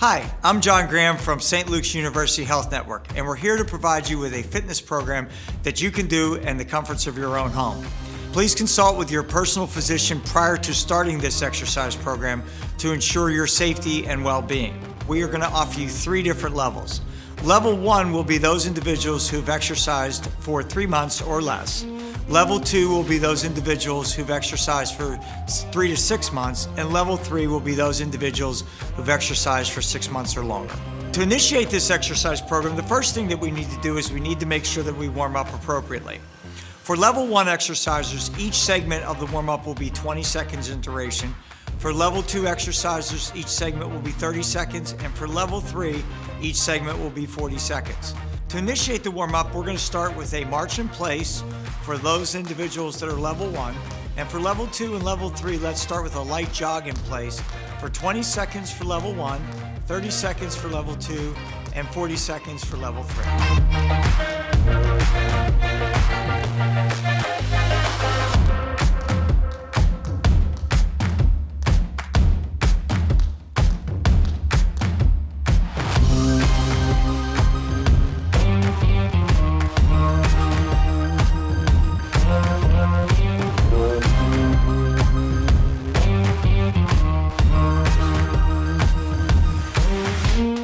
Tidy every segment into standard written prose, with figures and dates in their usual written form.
Hi, I'm John Graham from St. Luke's University Health Network, and we're here to provide you with a fitness program that you can do in the comforts of your own home. Please consult with your personal physician prior to starting this exercise program to ensure your safety and well-being. We are going to offer you 3 different levels. Level 1 will be those individuals who've exercised for 3 months or less. Level 2 will be those individuals who've exercised for 3 to 6 months, and Level 3 will be those individuals who've exercised for 6 months or longer. To initiate this exercise program, the first thing that we need to do is we need to make sure that we warm up appropriately. For Level 1 exercisers, each segment of the warm-up will be 20 seconds in duration. For Level 2 exercisers, each segment will be 30 seconds, and for Level 3, each segment will be 40 seconds. To initiate the warm-up, we're going to start with a march in place for those individuals that are Level 1. And for Level 2 and Level 3, let's start with a light jog in place for 20 seconds for Level 1, 30 seconds for Level 2, and 40 seconds for Level 3.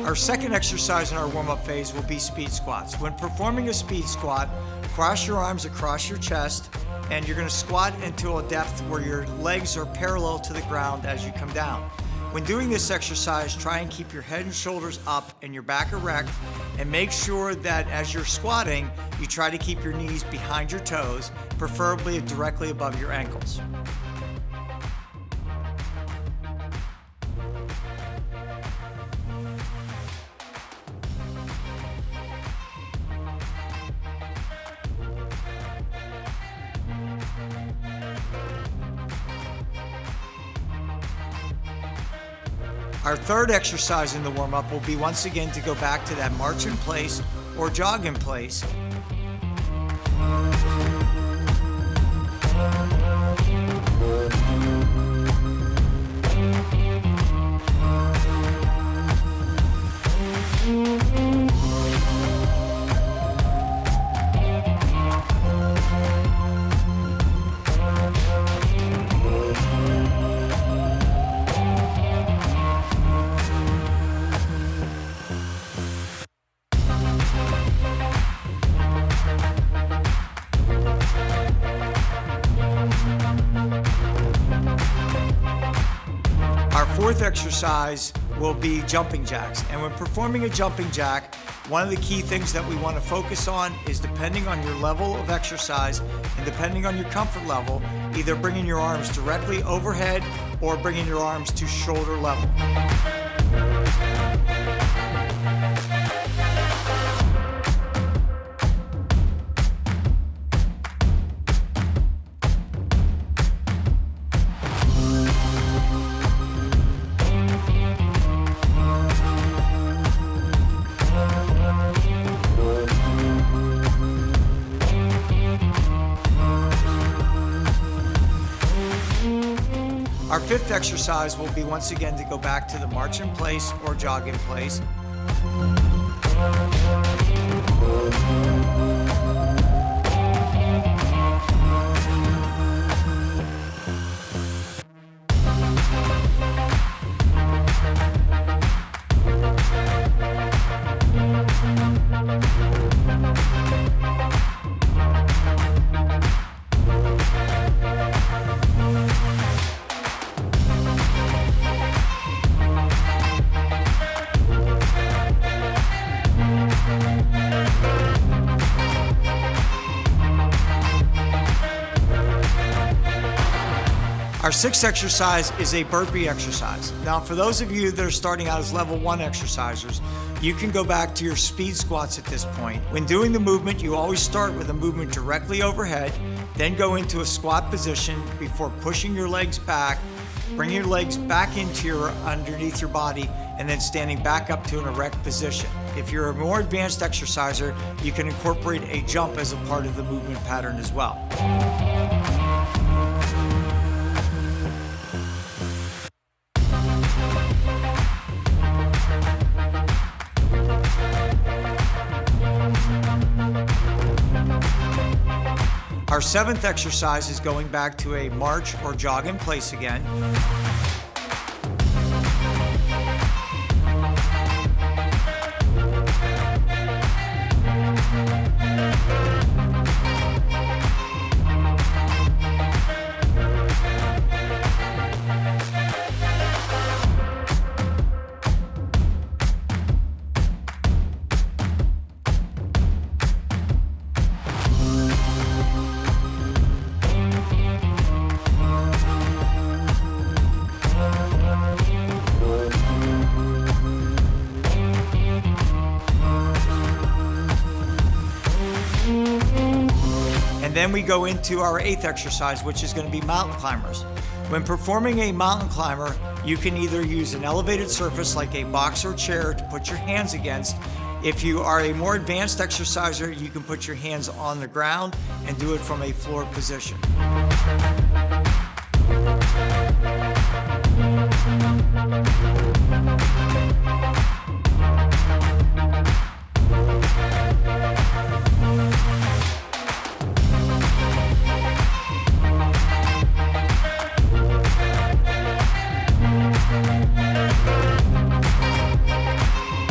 Our second exercise in our warm-up phase will be speed squats. When performing a speed squat, cross your arms across your chest, and you're going to squat into a depth where your legs are parallel to the ground as you come down. When doing this exercise, try and keep your head and shoulders up and your back erect, and make sure that as you're squatting, you try to keep your knees behind your toes, preferably directly above your ankles. Our third exercise in the warm-up will be once again to go back to that march in place or jog in place. Our fourth exercise will be jumping jacks. And when performing a jumping jack, one of the key things that we want to focus on is, depending on your level of exercise and depending on your comfort level, either bringing your arms directly overhead or bringing your arms to shoulder level. Our fifth exercise will be once again to go back to the march in place or jog in place. Our sixth exercise is a burpee exercise. Now, for those of you that are starting out as Level 1 exercisers, you can go back to your speed squats at this point. When doing the movement, you always start with a movement directly overhead, then go into a squat position before pushing your legs back, bringing your legs back into underneath your body, and then standing back up to an erect position. If you're a more advanced exerciser, you can incorporate a jump as a part of the movement pattern as well. Our 7th exercise is going back to a march or jog in place again. Then we go into our 8th exercise, which is going to be mountain climbers. When performing a mountain climber, you can either use an elevated surface like a box or chair to put your hands against. If you are a more advanced exerciser, you can put your hands on the ground and do it from a floor position.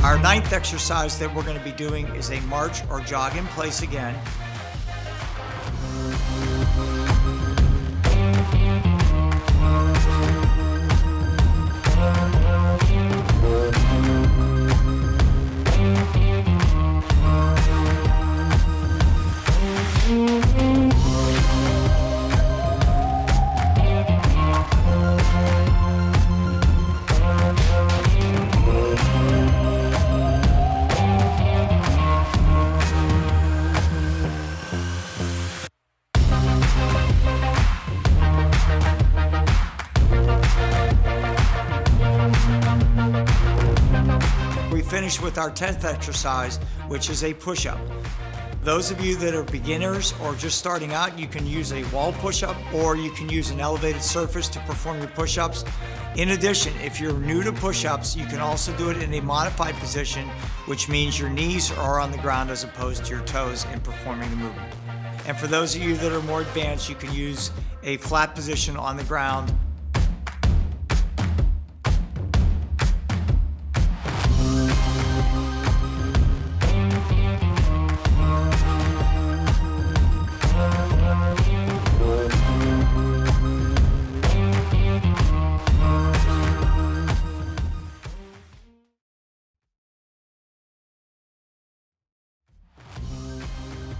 Our 9th exercise that we're going to be doing is a march or jog in place again. We finish with our 10th exercise, which is a push-up. Those of you that are beginners or just starting out, you can use a wall push-up or you can use an elevated surface to perform your push-ups. In addition, if you're new to push-ups, you can also do it in a modified position, which means your knees are on the ground as opposed to your toes in performing the movement. And for those of you that are more advanced, you can use a flat position on the ground.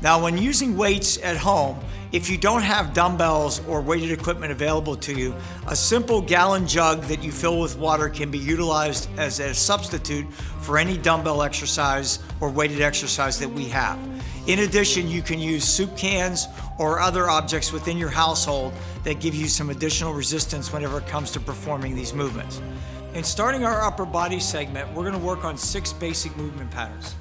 Now, when using weights at home, if you don't have dumbbells or weighted equipment available to you, a simple gallon jug that you fill with water can be utilized as a substitute for any dumbbell exercise or weighted exercise that we have. In addition, you can use soup cans or other objects within your household that give you some additional resistance whenever it comes to performing these movements. In starting our upper body segment, we're going to work on 6 basic movement patterns.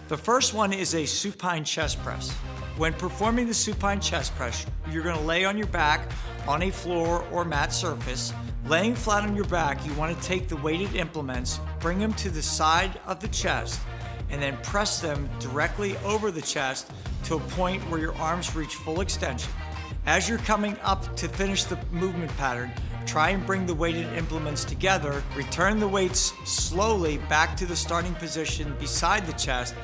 The first one is a supine chest press. When performing the supine chest press, you're going to lay on your back on a floor or mat surface. Laying flat on your back, you want to take the weighted implements, bring them to the side of the chest, and then press them directly over the chest to a point where your arms reach full extension. As you're coming up to finish the movement pattern, try and bring the weighted implements together. Return the weights slowly back to the starting position beside the chest.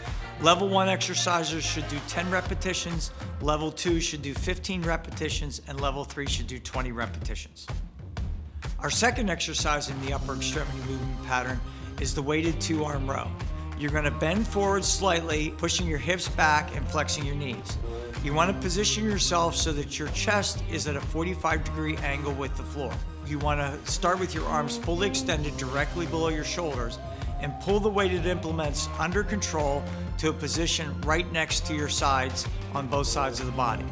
Level 1 exercisers should do 10 repetitions, level 2 should do 15 repetitions, and level 3 should do 20 repetitions. Our second exercise in the upper extremity movement pattern is the weighted 2-arm row. You're going to bend forward slightly, pushing your hips back and flexing your knees. You want to position yourself so that your chest is at a 45-degree angle with the floor. You want to start with your arms fully extended directly below your shoulders and pull the weighted implements under control to a position right next to your sides on both sides of the body.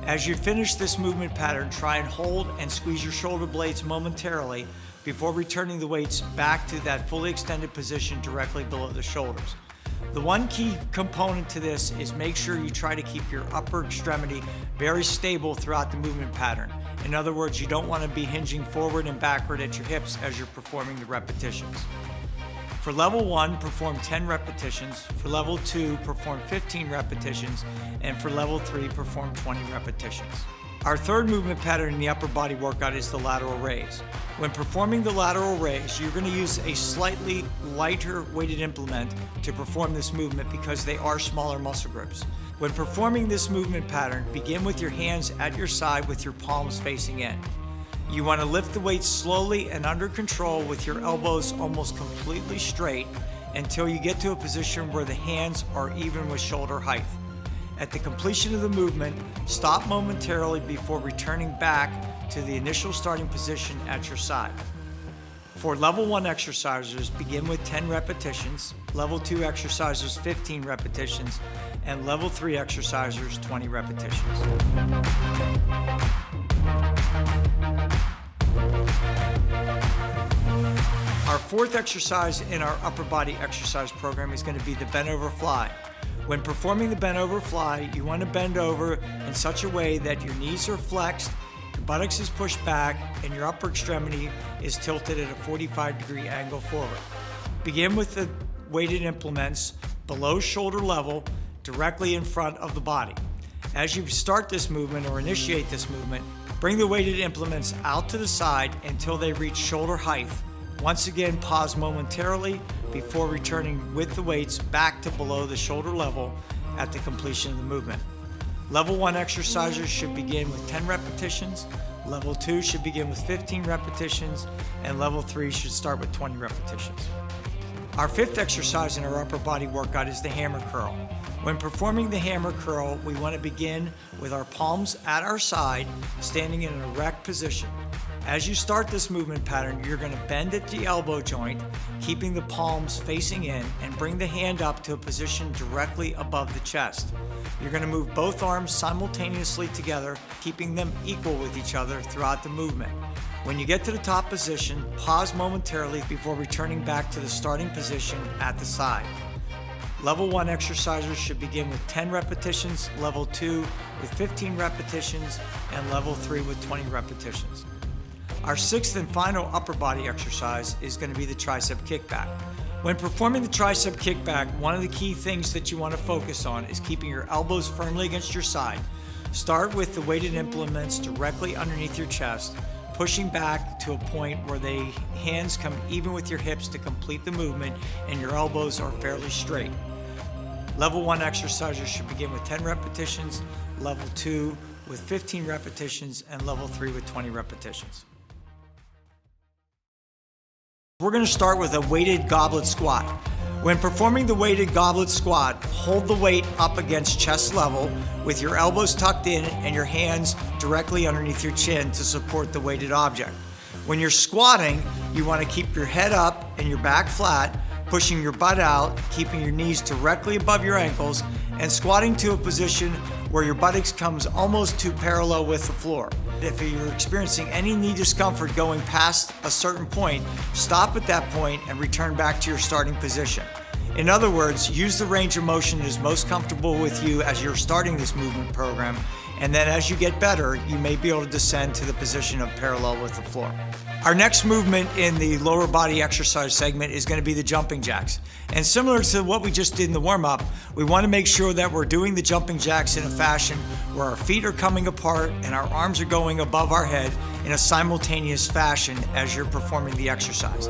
As you finish this movement pattern, try and hold and squeeze your shoulder blades momentarily before returning the weights back to that fully extended position directly below the shoulders. The one key component to this is make sure you try to keep your upper extremity very stable throughout the movement pattern. In other words, you don't want to be hinging forward and backward at your hips as you're performing the repetitions. For level 1, perform 10 repetitions. For level 2, perform 15 repetitions. And for level 3, perform 20 repetitions. Our third movement pattern in the upper body workout is the lateral raise. When performing the lateral raise, you're going to use a slightly lighter weighted implement to perform this movement because they are smaller muscle groups. When performing this movement pattern, begin with your hands at your side with your palms facing in. You want to lift the weight slowly and under control with your elbows almost completely straight until you get to a position where the hands are even with shoulder height. At the completion of the movement, stop momentarily before returning back to the initial starting position at your side. For level 1 exercisers, begin with 10 repetitions, level 2 exercisers 15 repetitions, and level 3 exercisers 20 repetitions. Our fourth exercise in our upper body exercise program is going to be the bent over fly. When performing the bent over fly, you want to bend over in such a way that your knees are flexed, your buttocks is pushed back, and your upper extremity is tilted at a 45-degree angle forward. Begin with the weighted implements below shoulder level, directly in front of the body. As you start this movement or initiate this movement, bring the weighted implements out to the side until they reach shoulder height. Once again, pause momentarily before returning with the weights back to below the shoulder level at the completion of the movement. Level 1 exercisers should begin with 10 repetitions, level 2 should begin with 15 repetitions, and level 3 should start with 20 repetitions. Our fifth exercise in our upper body workout is the hammer curl. When performing the hammer curl, we want to begin with our palms at our side, standing in an erect position. As you start this movement pattern, you're going to bend at the elbow joint, keeping the palms facing in, and bring the hand up to a position directly above the chest. You're going to move both arms simultaneously together, keeping them equal with each other throughout the movement. When you get to the top position, pause momentarily before returning back to the starting position at the side. Level 1 exercisers should begin with 10 repetitions, level 2 with 15 repetitions, and level 3 with 20 repetitions. Our sixth and final upper body exercise is going to be the tricep kickback. When performing the tricep kickback, one of the key things that you want to focus on is keeping your elbows firmly against your side. Start with the weighted implements directly underneath your chest, pushing back to a point where the hands come even with your hips to complete the movement and your elbows are fairly straight. Level 1 exercisers should begin with 10 repetitions, level 2 with 15 repetitions, and level 3 with 20 repetitions. We're going to start with a weighted goblet squat. When performing the weighted goblet squat, hold the weight up against chest level with your elbows tucked in and your hands directly underneath your chin to support the weighted object. When you're squatting, you want to keep your head up and your back flat, pushing your butt out, keeping your knees directly above your ankles, and squatting to a position where your buttocks comes almost to parallel with the floor. If you're experiencing any knee discomfort going past a certain point, stop at that point and return back to your starting position. In other words, use the range of motion that is most comfortable with you as you're starting this movement program, and then as you get better, you may be able to descend to the position of parallel with the floor. Our next movement in the lower body exercise segment is going to be the jumping jacks. And similar to what we just did in the warm-up, we want to make sure that we're doing the jumping jacks in a fashion where our feet are coming apart and our arms are going above our head in a simultaneous fashion as you're performing the exercise.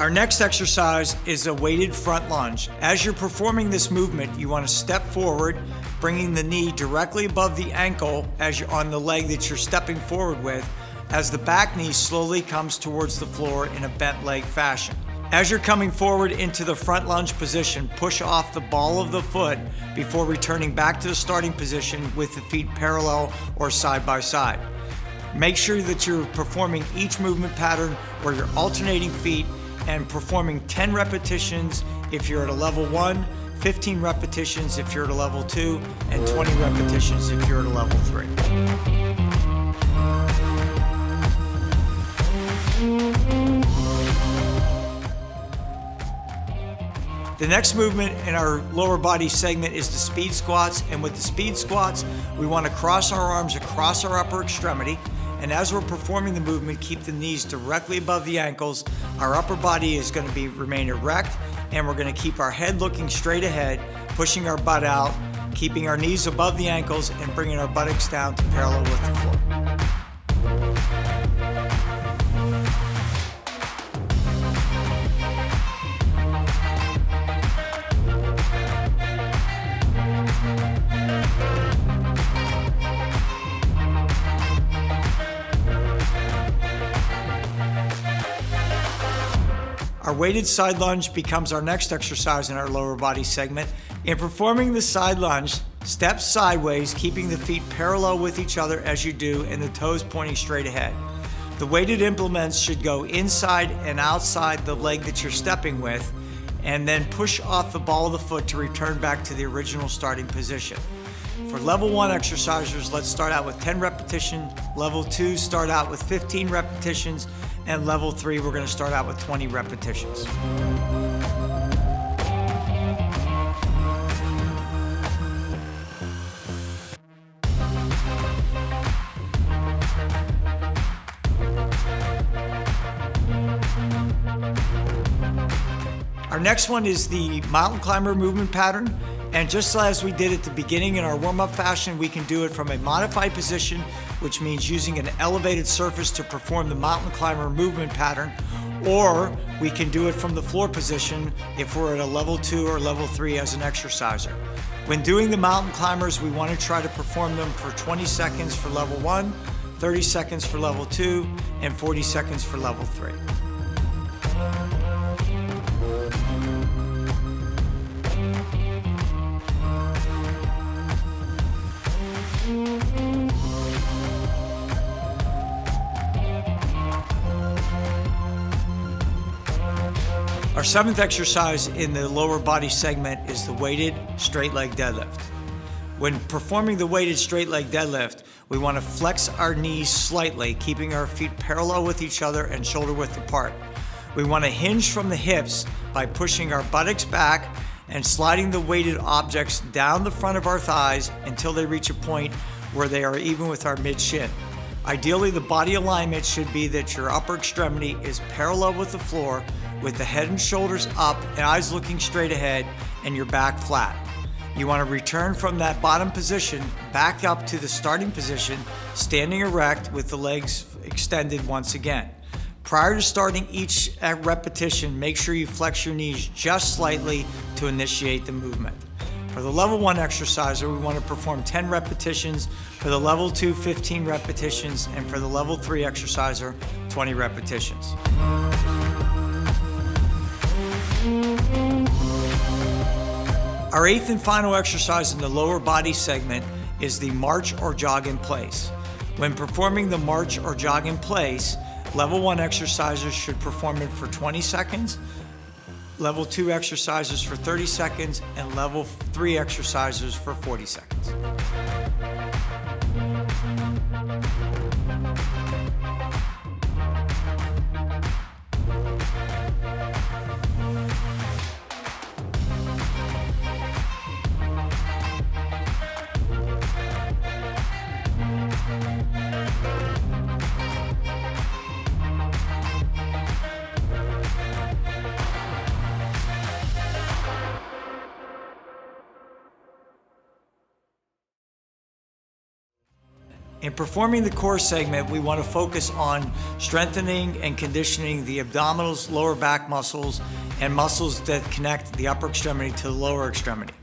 Our next exercise is a weighted front lunge. As you're performing this movement, you want to step forward, bringing the knee directly above the ankle as you're on the leg that you're stepping forward with, as the back knee slowly comes towards the floor in a bent leg fashion. As you're coming forward into the front lunge position, push off the ball of the foot before returning back to the starting position with the feet parallel or side by side. Make sure that you're performing each movement pattern where you're alternating feet and performing 10 repetitions if you're at a level 1, 15 repetitions if you're at a level 2, and 20 repetitions if you're at a level 3. The next movement in our lower body segment is the speed squats, and with the speed squats, we want to cross our arms across our upper extremity, and as we're performing the movement, keep the knees directly above the ankles. Our upper body is going to remain erect, and we're going to keep our head looking straight ahead, pushing our butt out, keeping our knees above the ankles, and bringing our buttocks down to parallel with the floor. Our weighted side lunge becomes our next exercise in our lower body segment. In performing the side lunge, step sideways, keeping the feet parallel with each other as you do and the toes pointing straight ahead. The weighted implements should go inside and outside the leg that you're stepping with, and then push off the ball of the foot to return back to the original starting position. For level 1 exercisers, let's start out with 10 repetitions. Level 2, start out with 15 repetitions. And level 3, we're going to start out with 20 repetitions. Our next one is the mountain climber movement pattern. And just as we did at the beginning in our warm-up fashion, we can do it from a modified position, which means using an elevated surface to perform the mountain climber movement pattern, or we can do it from the floor position if we're at a level 2 or level 3 as an exerciser. When doing the mountain climbers, we want to try to perform them for 20 seconds for level 1, 30 seconds for level 2, and 40 seconds for level 3. Our 7th exercise in the lower body segment is the weighted straight leg deadlift. When performing the weighted straight leg deadlift, we want to flex our knees slightly, keeping our feet parallel with each other and shoulder width apart. We want to hinge from the hips by pushing our buttocks back and sliding the weighted objects down the front of our thighs until they reach a point where they are even with our mid-shin. Ideally, the body alignment should be that your upper extremity is parallel with the floor, with the head and shoulders up and eyes looking straight ahead and your back flat. You want to return from that bottom position back up to the starting position, standing erect with the legs extended once again. Prior to starting each repetition, make sure you flex your knees just slightly to initiate the movement. For the level 1 exerciser, we want to perform 10 repetitions. For the level 2, 15 repetitions. And for the level 3 exerciser, 20 repetitions. Our 8th and final exercise in the lower body segment is the march or jog in place. When performing the march or jog in place, level 1 exercisers should perform it for 20 seconds, level 2 exercisers for 30 seconds, and level 3 exercisers for 40 seconds. In performing the core segment, we want to focus on strengthening and conditioning the abdominals, lower back muscles, and muscles that connect the upper extremity to the lower extremity.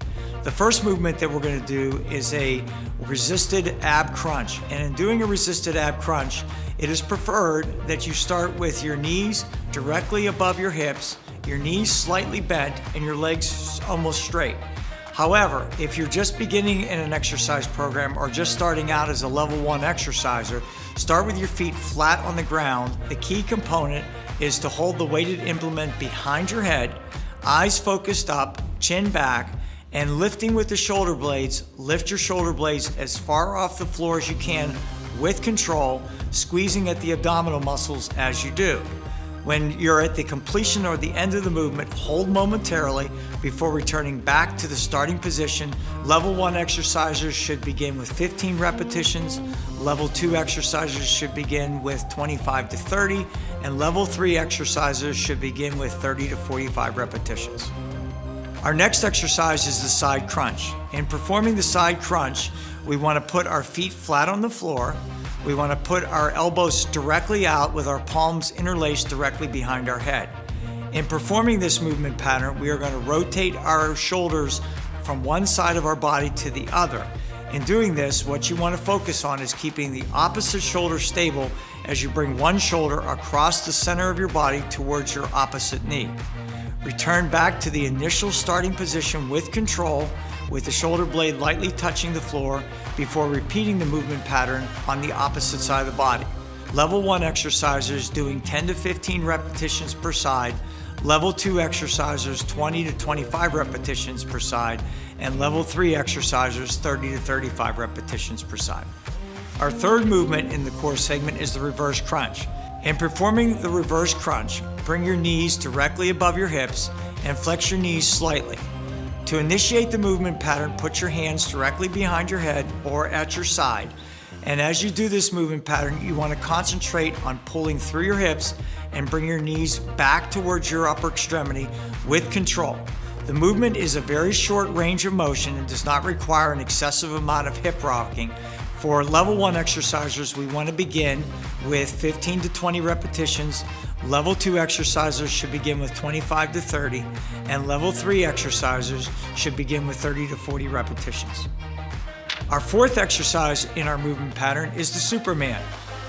The first movement that we're going to do is a resisted ab crunch. And in doing a resisted ab crunch, it is preferred that you start with your knees directly above your hips, your knees slightly bent, and your legs almost straight. However, if you're just beginning in an exercise program or just starting out as a level 1 exerciser, start with your feet flat on the ground. The key component is to hold the weighted implement behind your head, eyes focused up, chin back, And lifting with the shoulder blades, lift your shoulder blades as far off the floor as you can with control, squeezing at the abdominal muscles as you do. When you're at the completion or the end of the movement, hold momentarily before returning back to the starting position. Level 1 exercisers should begin with 15 repetitions. Level 2 exercisers should begin with 25 to 30, and level 3 exercisers should begin with 30 to 45 repetitions. Our next exercise is the side crunch. In performing the side crunch, we want to put our feet flat on the floor. We want to put our elbows directly out with our palms interlaced directly behind our head. In performing this movement pattern, we are going to rotate our shoulders from one side of our body to the other. In doing this, what you want to focus on is keeping the opposite shoulder stable as you bring one shoulder across the center of your body towards your opposite knee. Return back to the initial starting position with control, with the shoulder blade lightly touching the floor before repeating the movement pattern on the opposite side of the body. Level 1 exercisers doing 10 to 15 repetitions per side, level 2 exercisers 20 to 25 repetitions per side, and level 3 exercisers 30 to 35 repetitions per side. Our third movement in the core segment is the reverse crunch. In performing the reverse crunch, bring your knees directly above your hips and flex your knees slightly. To initiate the movement pattern, put your hands directly behind your head or at your side. And as you do this movement pattern, you want to concentrate on pulling through your hips and bring your knees back towards your upper extremity with control. The movement is a very short range of motion and does not require an excessive amount of hip rocking. For level 1 exercisers, we want to begin with 15 to 20 repetitions. Level 2 exercisers should begin with 25 to 30, and level 3 exercisers should begin with 30 to 40 repetitions. Our fourth exercise in our movement pattern is the Superman.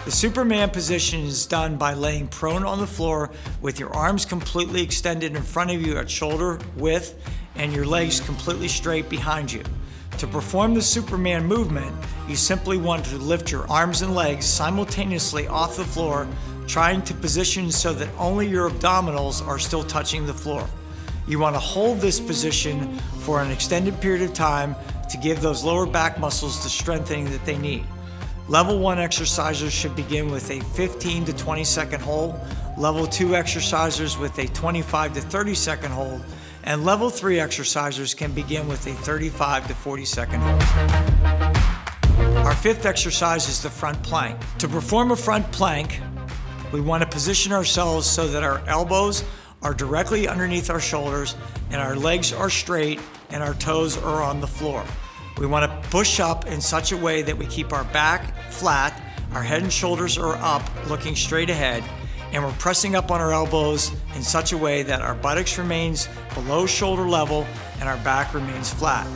The Superman position is done by laying prone on the floor with your arms completely extended in front of you at shoulder width and your legs completely straight behind you. To perform the Superman movement, you simply want to lift your arms and legs simultaneously off the floor, trying to position so that only your abdominals are still touching the floor. You want to hold this position for an extended period of time to give those lower back muscles the strengthening that they need. Level 1 exercisers should begin with a 15 to 20 second hold, level 2 exercisers with a 25 to 30 second hold, and level 3 exercisers can begin with a 35 to 40 second hold. Our fifth exercise is the front plank. To perform a front plank, we want to position ourselves so that our elbows are directly underneath our shoulders and our legs are straight and our toes are on the floor. We want to push up in such a way that we keep our back flat, our head and shoulders are up, looking straight ahead, and we're pressing up on our elbows in such a way that our buttocks remains below shoulder level and our back remains flat.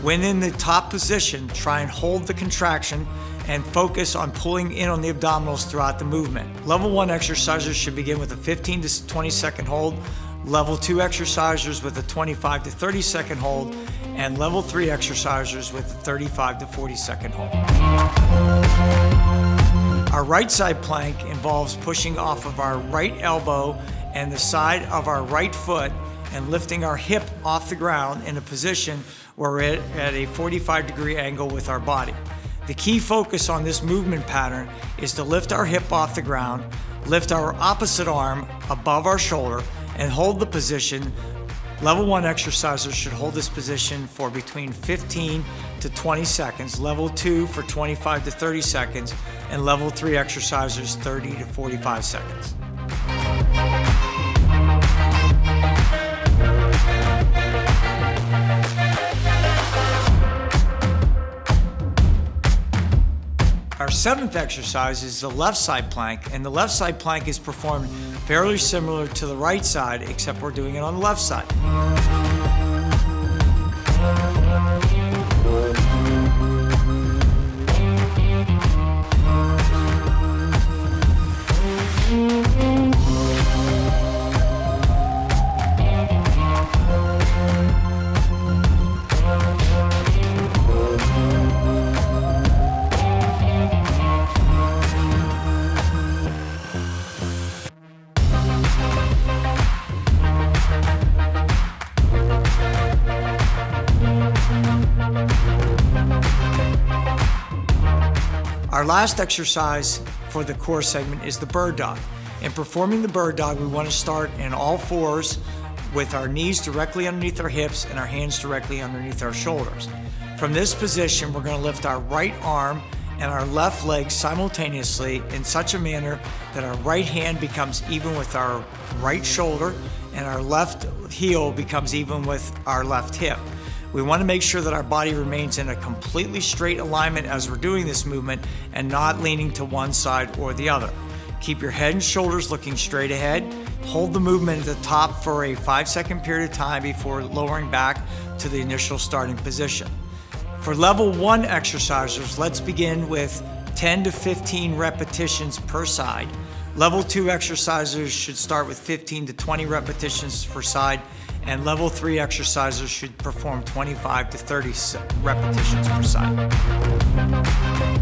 When in the top position, try and hold the contraction and focus on pulling in on the abdominals throughout the movement. Level 1 exercisers should begin with a 15 to 20 second hold, level 2 exercisers with a 25 to 30 second hold, and level 3 exercisers with a 35 to 40 second hold. Our right side plank involves pushing off of our right elbow and the side of our right foot and lifting our hip off the ground in a position where we're at a 45-degree angle with our body. The key focus on this movement pattern is to lift our hip off the ground, lift our opposite arm above our shoulder, and hold the position. Level 1 exercisers should hold this position for between 15 to 20 seconds, level 2 for 25 to 30 seconds, and level 3 exercisers 30 to 45 seconds. Our seventh exercise is the left side plank, and the left side plank is performed fairly similar to the right side, except we're doing it on the left side. Our last exercise for the core segment is the bird dog. In performing the bird dog, we want to start in all fours with our knees directly underneath our hips and our hands directly underneath our shoulders. From this position, we're going to lift our right arm and our left leg simultaneously in such a manner that our right hand becomes even with our right shoulder and our left heel becomes even with our left hip. We want to make sure that our body remains in a completely straight alignment as we're doing this movement and not leaning to one side or the other. Keep your head and shoulders looking straight ahead. Hold the movement at the top for a 5-second period of time before lowering back to the initial starting position. For level 1 exercisers, let's begin with 10 to 15 repetitions per side. Level 2 exercisers should start with 15 to 20 repetitions per side, and level 3 exercisers should perform 25 to 30 repetitions per side.